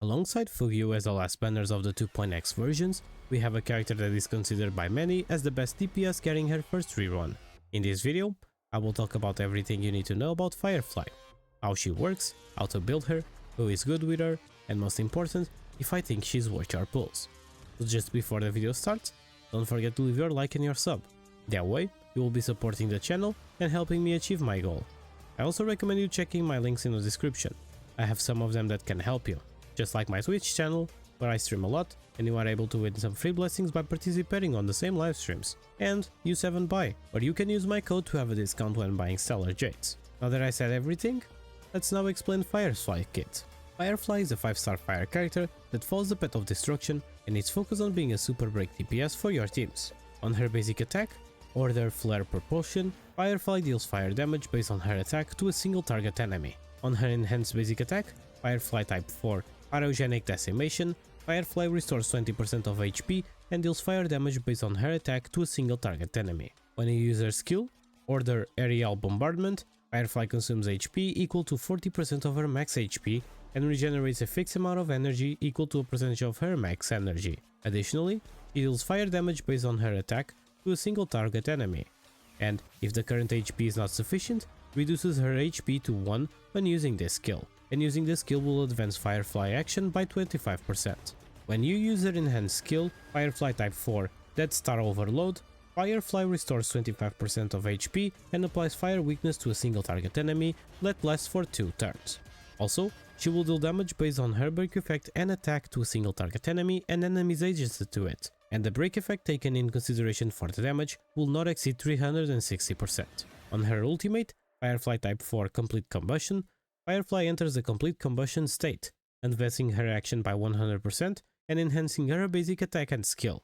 Alongside Fugyu as the last banners of the 2.x versions, we have a character that is considered by many as the best DPS carrying her first rerun. In this video, I will talk about everything you need to know about Firefly, how she works, how to build her, who is good with her, and most important, if I think she's worth your pulls. So just before the video starts, don't forget to leave your like and your sub. That way, you will be supporting the channel and helping me achieve my goal. I also recommend you checking my links in the description. I have some of them that can help you. Just like my Twitch channel, where I stream a lot, and you are able to win some free blessings by participating on the same live streams, and U7Buy, where you can use my code to have a discount when buying Stellar Jades. Now that I said everything, let's now explain Firefly Kit. Firefly is a 5-star fire character that follows the path of destruction and is focused on being a Superbreak DPS for your teams. On her basic attack, Order Flare Propulsion, Firefly deals fire damage based on her attack to a single target enemy. On her enhanced basic attack, Firefly Type 4 Pyrogenic Decimation, Firefly restores 20% of HP and deals fire damage based on her attack to a single target enemy. When you use her skill, Order Aerial Bombardment, Firefly consumes HP equal to 40% of her max HP and regenerates a fixed amount of energy equal to a percentage of her max energy. Additionally, it deals fire damage based on her attack to a single target enemy, and if the current HP is not sufficient, reduces her HP to 1 when using this skill, and using this skill will advance Firefly action by 25%. When you use her enhanced skill, Firefly Type 4 Death Star Overload, Firefly restores 25% of HP and applies fire weakness to a single target enemy that lasts for 2 turns. Also, she will deal damage based on her break effect and attack to a single target enemy and enemies adjacent to it, and the break effect taken in consideration for the damage will not exceed 360%. On her ultimate, Firefly Type 4 Complete Combustion, Firefly enters the complete combustion state, advancing her action by 100% and enhancing her basic attack and skill.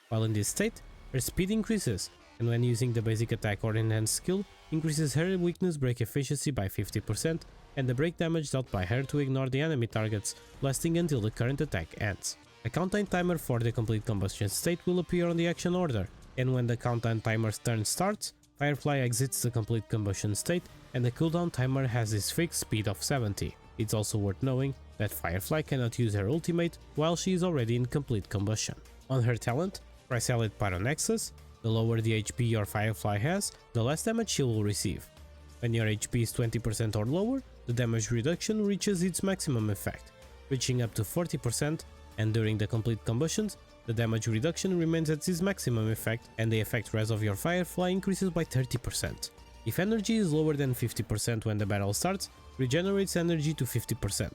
While in this state, her speed increases, and when using the basic attack or enhanced skill, increases her weakness break efficiency by 50% and the break damage dealt by her to ignore the enemy targets, lasting until the current attack ends. A countdown timer for the complete combustion state will appear on the action order, and when the countdown timer's turn starts, Firefly exits the complete combustion state and the cooldown timer has its fixed speed of 70. It's also worth knowing that Firefly cannot use her ultimate while she is already in complete combustion. On her talent, Chrysalid Pyronexus, the lower the HP your Firefly has, the less damage she will receive. When your HP is 20% or lower, the damage reduction reaches its maximum effect, reaching up to 40%, and during the complete combustions, the damage reduction remains at its maximum effect and the effect res of your Firefly increases by 30%. If energy is lower than 50% when the battle starts, regenerates energy to 50%.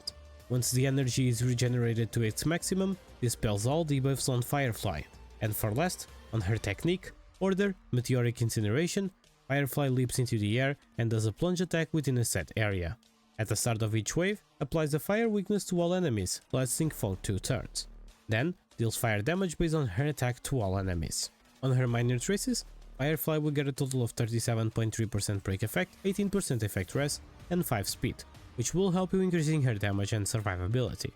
Once the energy is regenerated to its maximum, dispels all debuffs on Firefly. And for last, on her technique, Order Meteoric Incineration, Firefly leaps into the air and does a plunge attack within a set area. At the start of each wave, applies a fire weakness to all enemies, lasting for 2 turns. Then, deals fire damage based on her attack to all enemies. On her minor traces, Firefly will get a total of 37.3% break effect, 18% effect res, and 5 speed, which will help you increasing her damage and survivability.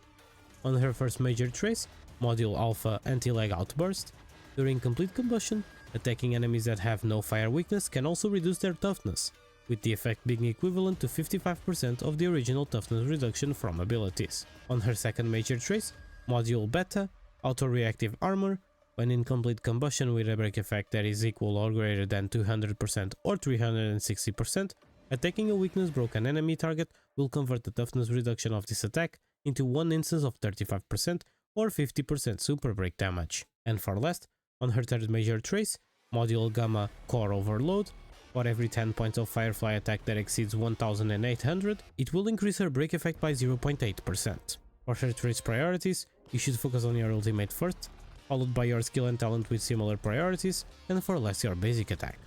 On her first major trace, Module Alpha Anti-Lag Outburst, during complete combustion, attacking enemies that have no fire weakness can also reduce their toughness, with the effect being equivalent to 55% of the original toughness reduction from abilities. On her second major trace, Module Beta Auto-Reactive Armor, when in complete combustion with a break effect that is equal or greater than 200% or 360%, attacking a weakness broken enemy target will convert the toughness reduction of this attack into one instance of 35% or 50% super break damage. And for last, on her third major trace, Module Gamma Core Overload, for every 10 points of Firefly attack that exceeds 1800, it will increase her break effect by 0.8%. For her trace priorities, you should focus on your ultimate first, followed by your skill and talent with similar priorities, and for last your basic attack.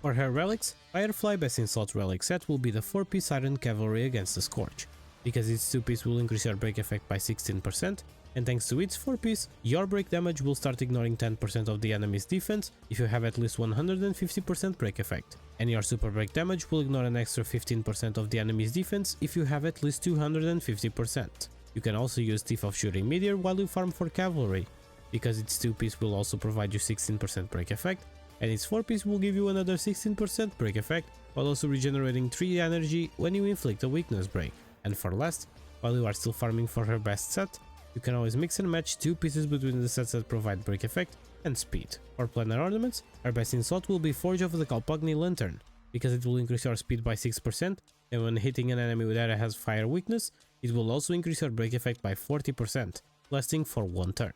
For her relics, Firefly Best in Slot Relic Set will be the 4-piece Iron Cavalry against the Scourge, because its 2-piece will increase your break effect by 16%, and thanks to its 4-piece, your break damage will start ignoring 10% of the enemy's defense if you have at least 150% break effect, and your super break damage will ignore an extra 15% of the enemy's defense if you have at least 250%. You can also use Thief of Shooting Meteor while you farm for Cavalry, because its 2-piece will also provide you 16% break effect, and its 4-piece will give you another 16% break effect, while also regenerating 3 energy when you inflict a weakness break. And for last, while you are still farming for her best set, you can always mix and match two pieces between the sets that provide break effect and speed. For planar ornaments, our best in slot will be Forge of the Kalpagni Lantern, because it will increase your speed by 6%, and when hitting an enemy that has fire weakness, it will also increase your break effect by 40%, lasting for 1 turn.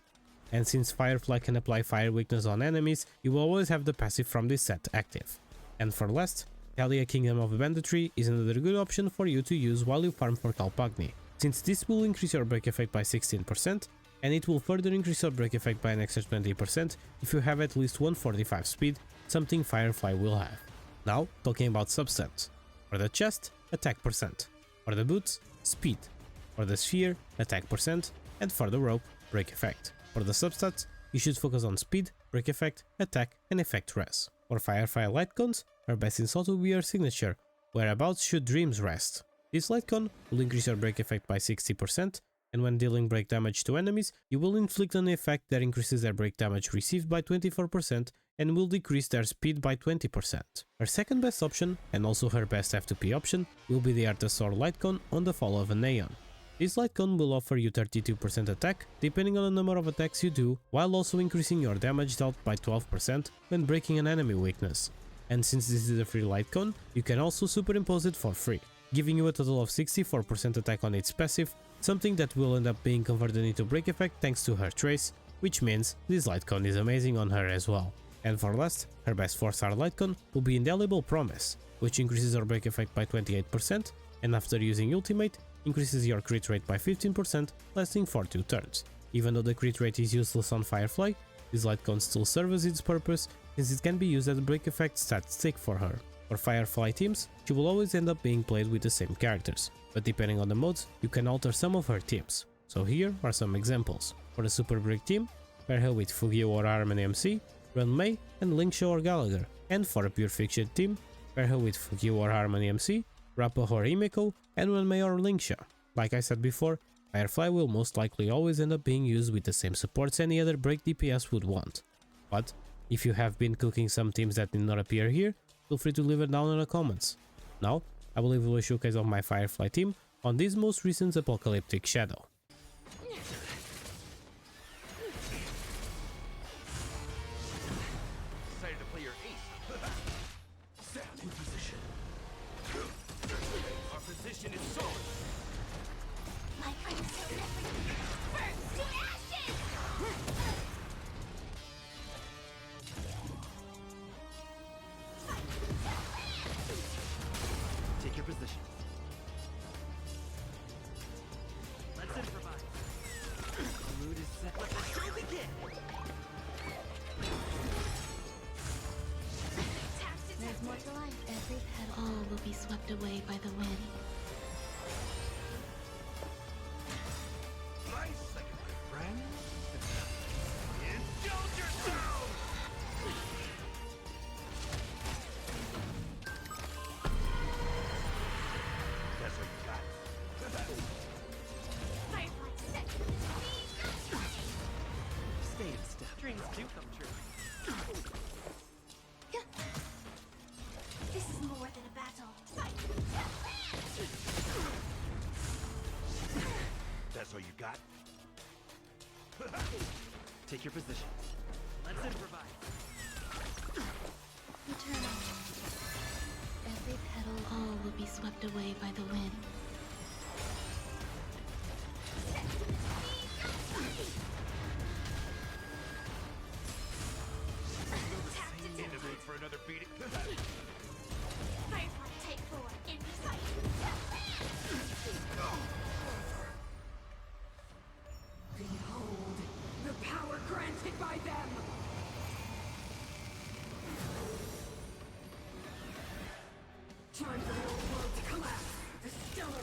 And since Firefly can apply fire weakness on enemies, you will always have the passive from this set active. And for last, Talia Kingdom of Banditry is another good option for you to use while you farm for Kalpagni, since this will increase your break effect by 16%, and it will further increase your break effect by an extra 20% if you have at least 145 speed, something Firefly will have. Now, talking about substats. For the chest, attack percent. For the boots, speed. For the sphere, attack percent. And for the rope, break effect. For the substats, you should focus on speed, break effect, attack, and effect res. For Firefly Lightcones, her best in slot will be her signature, whereabouts should dreams rest. This Lightcone will increase your break effect by 60%, and when dealing break damage to enemies, you will inflict an effect that increases their break damage received by 24% and will decrease their speed by 20%. Her second best option, and also her best F2P option, will be the Artasaur Lightcone on the Fall of an Aeon. This Lightcone will offer you 32% attack, depending on the number of attacks you do, while also increasing your damage dealt by 12% when breaking an enemy weakness. And since this is a free Lightcone, you can also superimpose it for free, giving you a total of 64% attack on its passive, something that will end up being converted into break effect thanks to her trace, which means this Lightcone is amazing on her as well. And for last, her best 4-star Lightcone will be Indelible Promise, which increases her break effect by 28%, and after using ultimate, increases your crit rate by 15%, lasting for 2 turns. Even though the crit rate is useless on Firefly, this Lightcone still serves its purpose, since it can be used as a break effect stat stick for her. For Firefly teams, she will always end up being played with the same characters, but depending on the modes, you can alter some of her teams. So here are some examples. For the Superbreak team, pair her with Fu-Gi-Oh! Or Harmony MC, run Mei and Linksha or Gallagher, and for a Pure Fiction team, pair her with Fu-Gi-Oh! Or Harmony MC, Rappa or Himeko, and run Mei or Linksha. Like I said before, Firefly will most likely always end up being used with the same supports any other break DPS would want. But if you have been cooking some teams that did not appear here, feel free to leave it down in the comments. Now, I will leave you a showcase of my Firefly team on this most recent Apocalyptic Shadow. Decided to play your ace. Stand in position. Our position is solid. My friends will never burn to ashes! Take your position. Let's improvise. The mood is set. Let the show begin. There's more to life. Every petal all will be swept away by the wind. Nice second, my friend. Indulge yourself! That's what you got. Firefly set. Stay in step. Dreams do come true. This is more than a battle. That's all you got? Take your position. Let's improvise. Eternal. Every petal all will be swept away by the wind. In the mood for another beating? Firefly take 4 in sight. Behold, the power granted by them! Time for the old world to collapse! The stone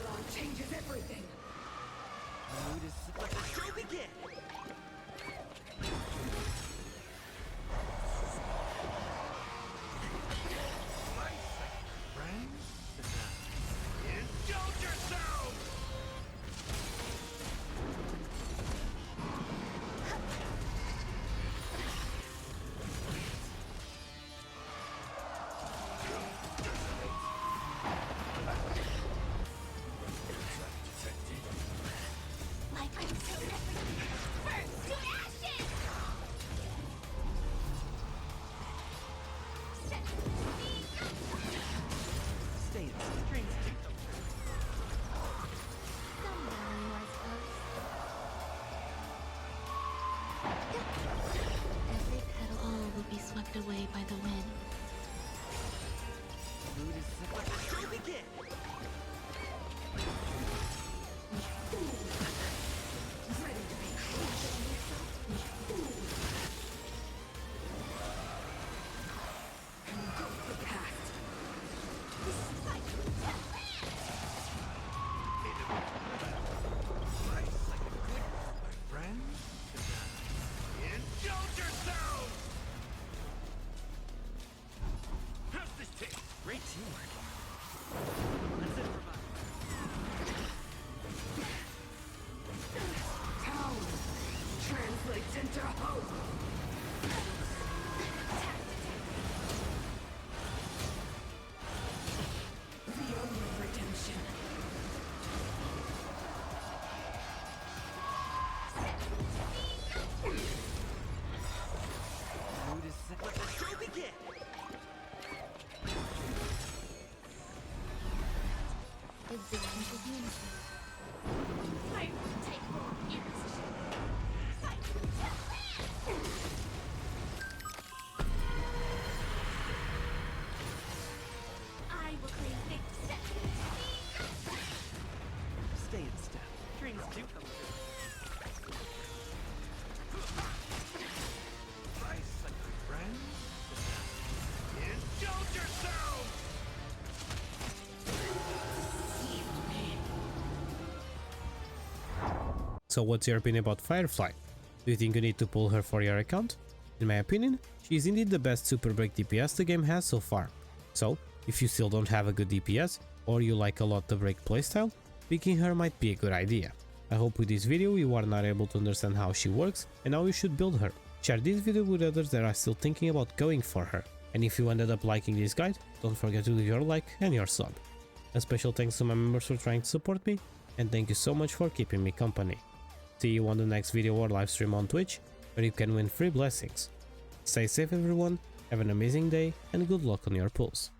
swept away by the wind. The mood is set. Let the show begin. Ready to be crushed. Engulf the past. Indulge yourselves! How's this taste? Great teamwork. Let's improvise. Power translates into hope. The only redemption. The mood is set. Let the show begin. Existence is unity. I will take more in position. I will claim victory. Stay in step. Dreams do come true. Rise like my friends. Indulge yourselves! So what's your opinion about Firefly? Do you think you need to pull her for your account? In my opinion, she is indeed the best Superbreak DPS the game has so far. So, if you still don't have a good DPS, or you like a lot the break playstyle, picking her might be a good idea. I hope with this video you are not able to understand how she works and how you should build her. Share this video with others that are still thinking about going for her. And if you ended up liking this guide, don't forget to leave your like and your sub. A special thanks to my members for trying to support me, and thank you so much for keeping me company. See you on the next video or livestream on Twitch, where you can win free blessings. Stay safe everyone, have an amazing day, and good luck on your pulls.